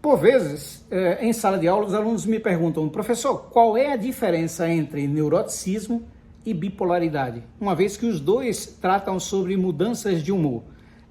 Por vezes, em sala de aula, os alunos me perguntam: professor, qual é a diferença entre neuroticismo e bipolaridade? Uma vez que os dois tratam sobre mudanças de humor.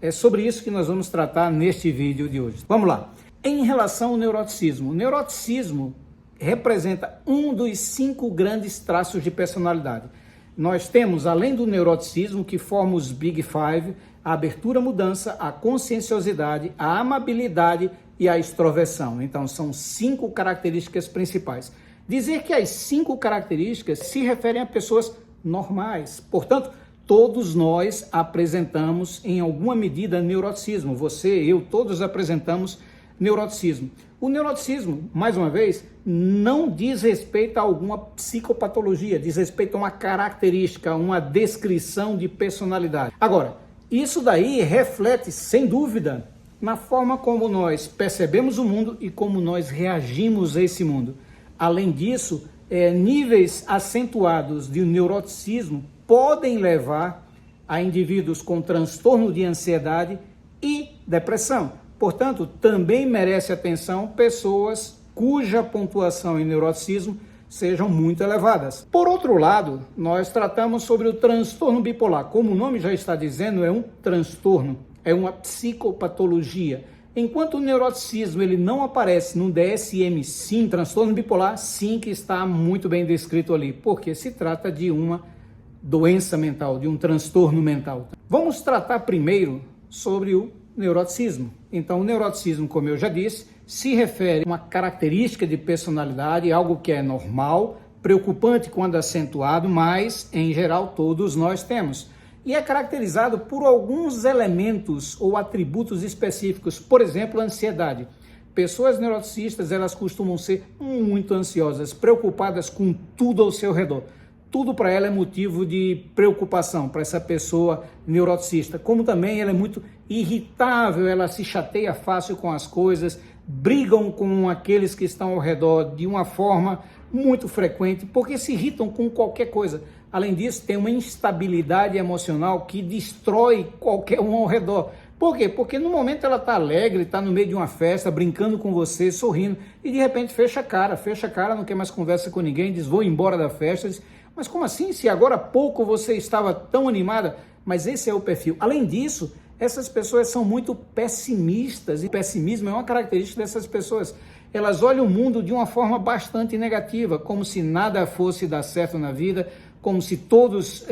É sobre isso que nós vamos tratar neste vídeo de hoje. Vamos lá. Em relação ao neuroticismo, o neuroticismo representa um dos 5 grandes traços de personalidade. Nós temos, além do neuroticismo, que forma os Big Five, a abertura à mudança, a conscienciosidade, a amabilidade e a extroversão. Então, são 5 características principais. Dizer que as 5 características se referem a pessoas normais. Portanto, todos nós apresentamos, em alguma medida, neuroticismo. Você, eu, todos apresentamos neuroticismo. O neuroticismo, mais uma vez, não diz respeito a alguma psicopatologia, diz respeito a uma característica, uma descrição de personalidade. Agora, isso daí reflete, sem dúvida, na forma como nós percebemos o mundo e como nós reagimos a esse mundo. Além disso, níveis acentuados de neuroticismo podem levar a indivíduos com transtorno de ansiedade e depressão. Portanto, também merece atenção pessoas cuja pontuação em neuroticismo sejam muito elevadas. Por outro lado, nós tratamos sobre o transtorno bipolar. Como o nome já está dizendo, é um transtorno, é uma psicopatologia. Enquanto o neuroticismo ele não aparece no DSM-5, transtorno bipolar, sim que está muito bem descrito ali, porque se trata de uma doença mental, de um transtorno mental. Vamos tratar primeiro sobre o neuroticismo. Então, o neuroticismo, como eu já disse, se refere a uma característica de personalidade, algo que é normal, preocupante quando acentuado, mas, em geral, todos nós temos. E é caracterizado por alguns elementos ou atributos específicos, por exemplo, a ansiedade. Pessoas neuroticistas, elas costumam ser muito ansiosas, preocupadas com tudo ao seu redor. Tudo para ela é motivo de preocupação, para essa pessoa neuroticista. Como também ela é muito irritável, ela se chateia fácil com as coisas, brigam com aqueles que estão ao redor de uma forma muito frequente, porque se irritam com qualquer coisa. Além disso, tem uma instabilidade emocional que destrói qualquer um ao redor. Por quê? Porque no momento ela está alegre, está no meio de uma festa, brincando com você, sorrindo, e de repente fecha a cara, não quer mais conversa com ninguém, diz: vou embora da festa. Diz: mas como assim? Se agora há pouco você estava tão animada? Mas esse é o perfil. Além disso, essas pessoas são muito pessimistas, e pessimismo é uma característica dessas pessoas. Elas olham o mundo de uma forma bastante negativa, como se nada fosse dar certo na vida, como se todos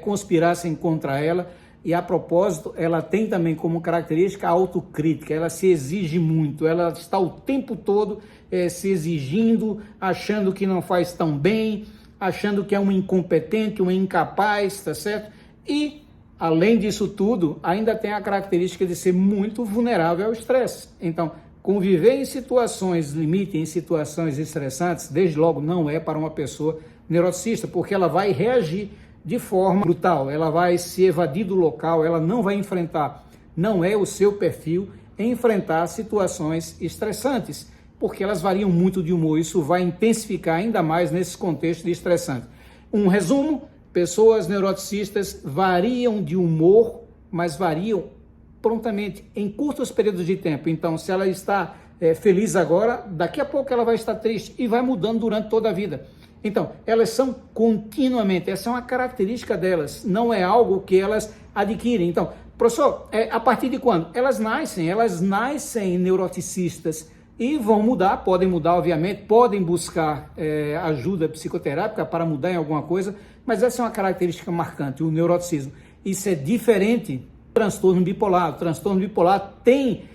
conspirassem contra ela. E a propósito, ela tem também como característica a autocrítica, ela se exige muito, ela está o tempo todo se exigindo, achando que não faz tão bem, achando que é uma incompetente, uma incapaz, tá certo? E, além disso tudo, ainda tem a característica de ser muito vulnerável ao estresse. Então, conviver em situações limite, em situações estressantes, desde logo não é para uma pessoa neuroticista, porque ela vai reagir de forma brutal, ela vai se evadir do local, ela não vai enfrentar, não é o seu perfil enfrentar situações estressantes, porque elas variam muito de humor, isso vai intensificar ainda mais nesse contexto de estressante. Um resumo: pessoas neuroticistas variam de humor, mas variam prontamente, em curtos períodos de tempo. Então, se ela está feliz agora, daqui a pouco ela vai estar triste e vai mudando durante toda a vida. Então, elas são continuamente, essa é uma característica delas, não é algo que elas adquirem. Então, professor, a partir de quando? Elas nascem neuroticistas e vão mudar, podem mudar obviamente, podem buscar ajuda psicoterápica para mudar em alguma coisa, mas essa é uma característica marcante, o neuroticismo. Isso é diferente do transtorno bipolar. O transtorno bipolar tem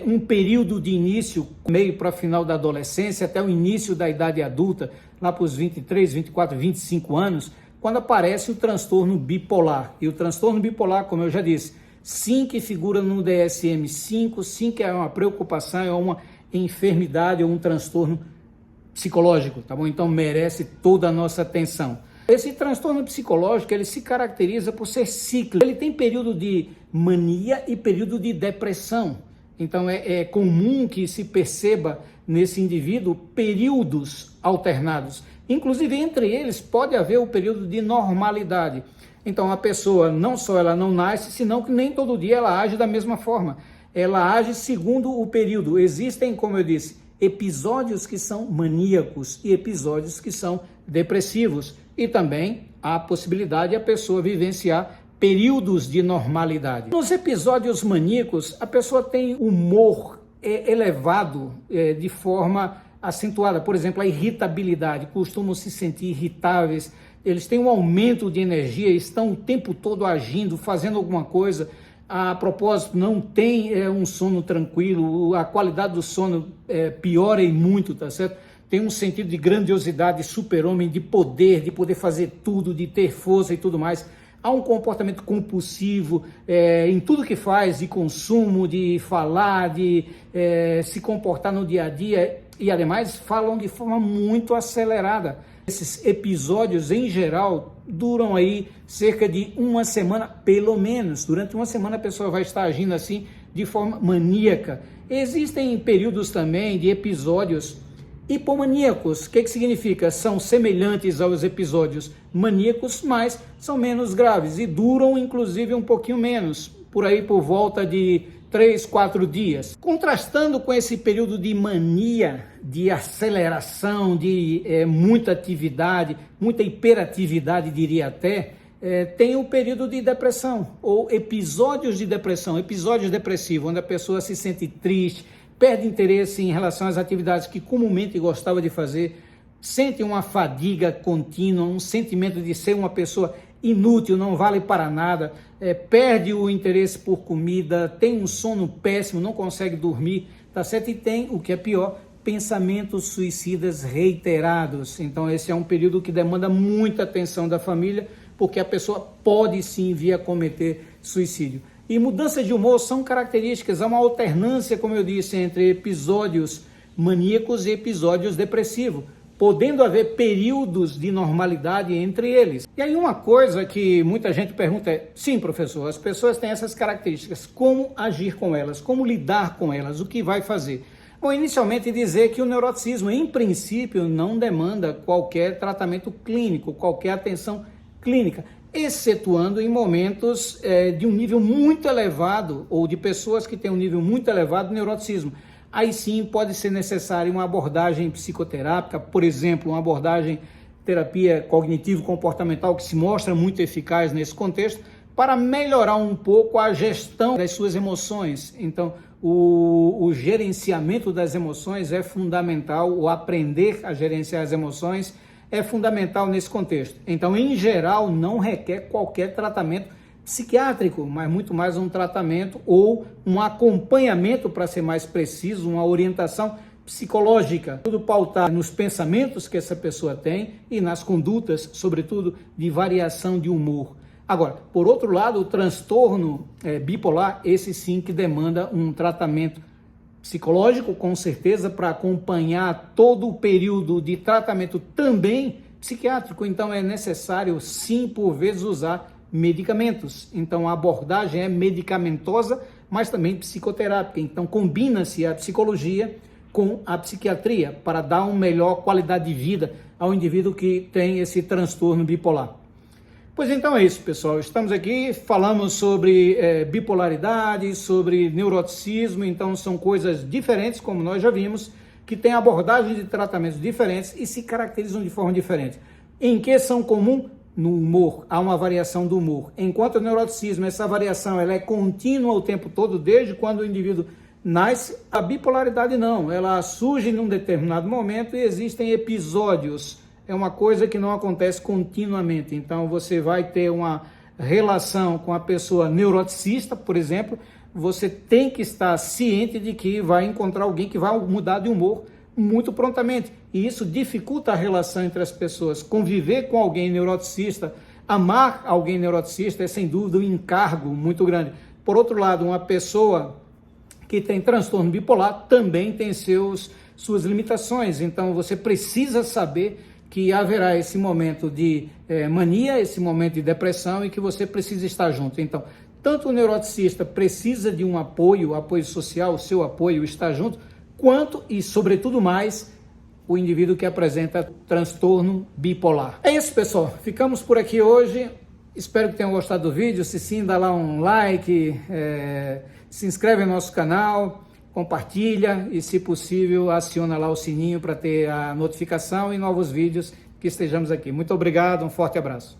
um período de início, meio para final da adolescência, até o início da idade adulta, lá para os 23, 24, 25 anos, quando aparece o transtorno bipolar. E o transtorno bipolar, como eu já disse, sim que figura no DSM-5, sim que é uma preocupação, é uma enfermidade ou um transtorno psicológico, tá bom? Então merece toda a nossa atenção. Esse transtorno psicológico, ele se caracteriza por ser cíclico. Ele tem período de mania e período de depressão. Então é comum que se perceba nesse indivíduo períodos alternados. Inclusive entre eles pode haver o período de normalidade. Então a pessoa não só ela não nasce, senão que nem todo dia ela age da mesma forma. ela age segundo o período. Existem, como eu disse, episódios que são maníacos e episódios que são depressivos. E também há a possibilidade de a pessoa vivenciar períodos de normalidade. Nos episódios maníacos, a pessoa tem humor elevado de forma acentuada. Por exemplo, a irritabilidade, costumam se sentir irritáveis, eles têm um aumento de energia, estão o tempo todo agindo, fazendo alguma coisa. A propósito, não tem um sono tranquilo, a qualidade do sono piora e muito, tá certo? Tem um sentido de grandiosidade, super-homem, de poder fazer tudo, de ter força e tudo mais. Há um comportamento compulsivo em tudo que faz, de consumo, de falar, de se comportar no dia a dia, e ademais falam de forma muito acelerada. Esses episódios, em geral, duram aí cerca de uma semana, pelo menos. Durante uma semana a pessoa vai estar agindo assim de forma maníaca. Existem períodos também de episódios hipomaníacos. O que significa? São semelhantes aos episódios maníacos, mas são menos graves e duram inclusive um pouquinho menos, por aí por volta de 3, 4 dias. Contrastando com esse período de mania, de aceleração, de muita atividade, muita hiperatividade, diria até, tem o período de depressão, ou episódios de depressão, episódios depressivos, onde a pessoa se sente triste, perde interesse em relação às atividades que comumente gostava de fazer, sente uma fadiga contínua, um sentimento de ser uma pessoa inútil, não vale para nada, perde o interesse por comida, tem um sono péssimo, não consegue dormir, tá certo? E tem, o que é pior, pensamentos suicidas reiterados. Então esse é um período que demanda muita atenção da família, porque a pessoa pode sim vir a cometer suicídio. E mudanças de humor são características, há uma alternância, como eu disse, entre episódios maníacos e episódios depressivos, podendo haver períodos de normalidade entre eles. E aí uma coisa que muita gente pergunta é, sim, professor, as pessoas têm essas características, como agir com elas, como lidar com elas, o que vai fazer? Bom, inicialmente dizer que o neuroticismo, em princípio, não demanda qualquer tratamento clínico, qualquer atenção clínica, excetuando em momentos de um nível muito elevado, ou de pessoas que têm um nível muito elevado de neuroticismo. Aí sim pode ser necessária uma abordagem psicoterápica, por exemplo, uma abordagem terapia cognitivo-comportamental que se mostra muito eficaz nesse contexto, para melhorar um pouco a gestão das suas emoções. Então, o gerenciamento das emoções é fundamental, o aprender a gerenciar as emoções é fundamental nesse contexto. Então, em geral, não requer qualquer tratamento psiquiátrico, mas muito mais um tratamento ou um acompanhamento, para ser mais preciso, uma orientação psicológica, tudo pautado nos pensamentos que essa pessoa tem e nas condutas, sobretudo, de variação de humor. Agora, por outro lado, o transtorno bipolar, esse sim que demanda um tratamento psicológico, com certeza, para acompanhar todo o período de tratamento também psiquiátrico. Então, é necessário, sim, por vezes, usar medicamentos. Então, a abordagem é medicamentosa, mas também psicoterápica. Então, combina-se a psicologia com a psiquiatria para dar uma melhor qualidade de vida ao indivíduo que tem esse transtorno bipolar. Pois então é isso, pessoal. Estamos aqui, falamos sobre bipolaridade, sobre neuroticismo, então são coisas diferentes, como nós já vimos, que têm abordagens de tratamentos diferentes e se caracterizam de forma diferente. Em que são comuns? No humor, há uma variação do humor. Enquanto o neuroticismo, essa variação ela é contínua o tempo todo, desde quando o indivíduo nasce, a bipolaridade não, ela surge num determinado momento e existem episódios. É uma coisa que não acontece continuamente. Então, você vai ter uma relação com a pessoa neuroticista, por exemplo, você tem que estar ciente de que vai encontrar alguém que vai mudar de humor muito prontamente. E isso dificulta a relação entre as pessoas. Conviver com alguém neuroticista, amar alguém neuroticista é, sem dúvida, um encargo muito grande. Por outro lado, uma pessoa que tem transtorno bipolar também tem suas limitações. Então, você precisa saber que haverá esse momento de mania, esse momento de depressão e que você precisa estar junto. Então, tanto o neuroticista precisa de um apoio social, o seu apoio estar junto, quanto e, sobretudo, mais o indivíduo que apresenta transtorno bipolar. É isso, pessoal. Ficamos por aqui hoje. Espero que tenham gostado do vídeo. Se sim, dá lá um like, se inscreve no nosso canal, compartilha e, se possível, aciona lá o sininho para ter a notificação e novos vídeos que estejamos aqui. Muito obrigado, um forte abraço.